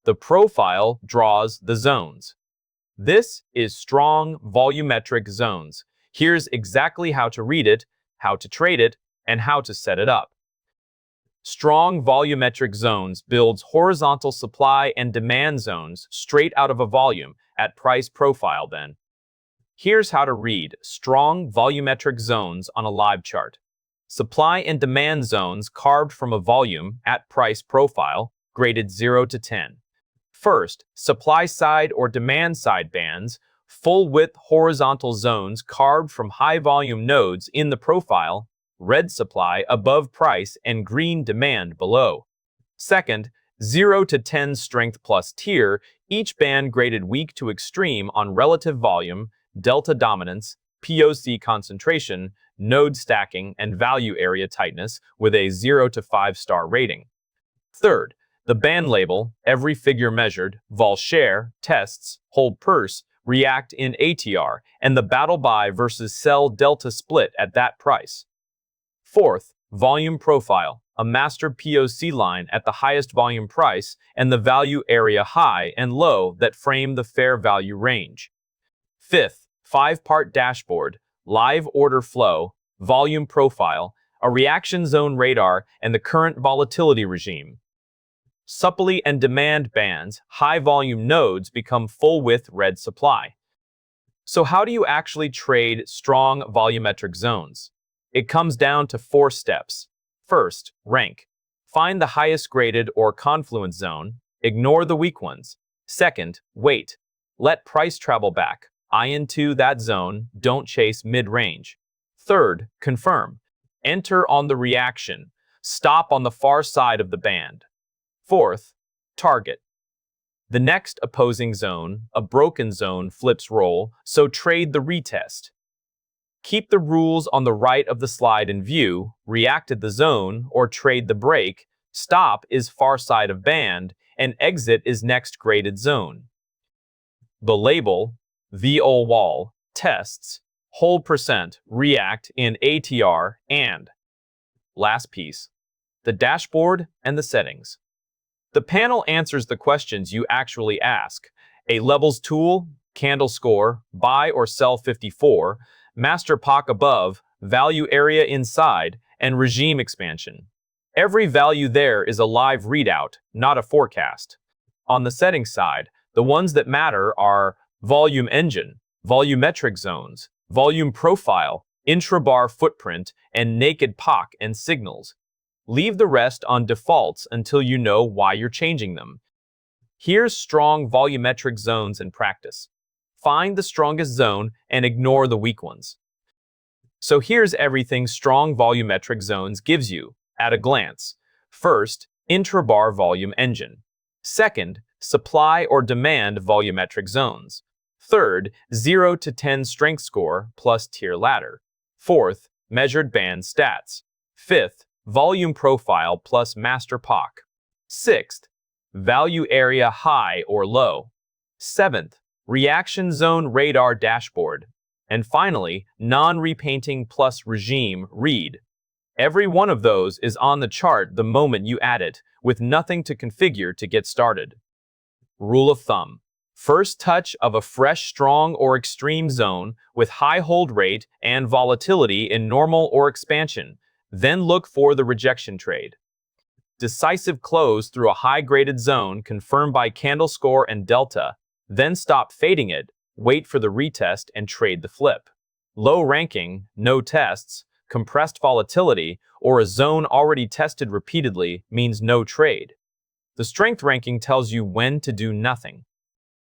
The profile draws the zones. This is Strong Volumetric Zones. Here's exactly how to read it, how to trade it, and how to set it up. Strong Volumetric Zones builds horizontal supply and demand zones straight out of a volume at price profile then. Here's how to read Strong Volumetric Zones on a live chart. Supply and demand zones carved from a volume at price profile, graded 0 to 10. First, supply side or demand side bands, full-width horizontal zones carved from high-volume nodes in the profile, red supply above price and green demand below. Second, 0 to 10 strength plus tier, each band graded weak to extreme on relative volume, delta dominance, POC concentration, node stacking, and value area tightness with a 0 to 5-star rating. Third, the band label, every figure measured, vol share, tests, hold purse, react in ATR, and the battle buy versus sell delta split at that price. Fourth, volume profile, a master POC line at the highest volume price and the value area high and low that frame the fair value range. Fifth, 5-part dashboard, live order flow, volume profile, a reaction zone radar, and the current volatility regime. Supply and demand bands, high volume nodes become full-width red supply. So how do you actually trade strong volumetric zones? It comes down to 4 steps. First, rank. Find the highest graded or confluence zone. Ignore the weak ones. Second, wait. Let price travel back. Eye into that zone. Don't chase mid-range. Third, confirm. Enter on the reaction. Stop on the far side of the band. Fourth, target. The next opposing zone, a broken zone, flips roll, so trade the retest. Keep the rules on the right of the slide in view, react at the zone, or trade the break, stop is far side of band, and exit is next graded zone. The label, VO wall, tests, hold percent, react in ATR, and. Last piece, the dashboard and the settings. The panel answers the questions you actually ask. A levels tool, candle score, buy or sell 54, master POC above, value area inside, and regime expansion. Every value there is a live readout, not a forecast. On the settings side, the ones that matter are volume engine, volumetric zones, volume profile, intrabar footprint, and naked POC and signals. Leave the rest on defaults until you know why you're changing them. Here's strong volumetric zones in practice. Find the strongest zone and ignore the weak ones. So here's everything strong volumetric zones gives you at a glance. First, intrabar volume engine. Second, supply or demand volumetric zones. Third, 0 to 10 strength score plus tier ladder. Fourth, measured band stats. Fifth, volume profile plus master POC. Sixth, value area high or low. Seventh, reaction zone radar dashboard. And finally, non-repainting plus regime read. Every one of those is on the chart the moment you add it, with nothing to configure to get started. Rule of thumb. First touch of a fresh, strong, or extreme zone with high hold rate and volatility in normal or expansion. Then look for the rejection trade. Decisive close through a high-graded zone confirmed by candle score and delta. Then stop fading it, wait for the retest and trade the flip. Low ranking, no tests, compressed volatility, or a zone already tested repeatedly means no trade. The strength ranking tells you when to do nothing.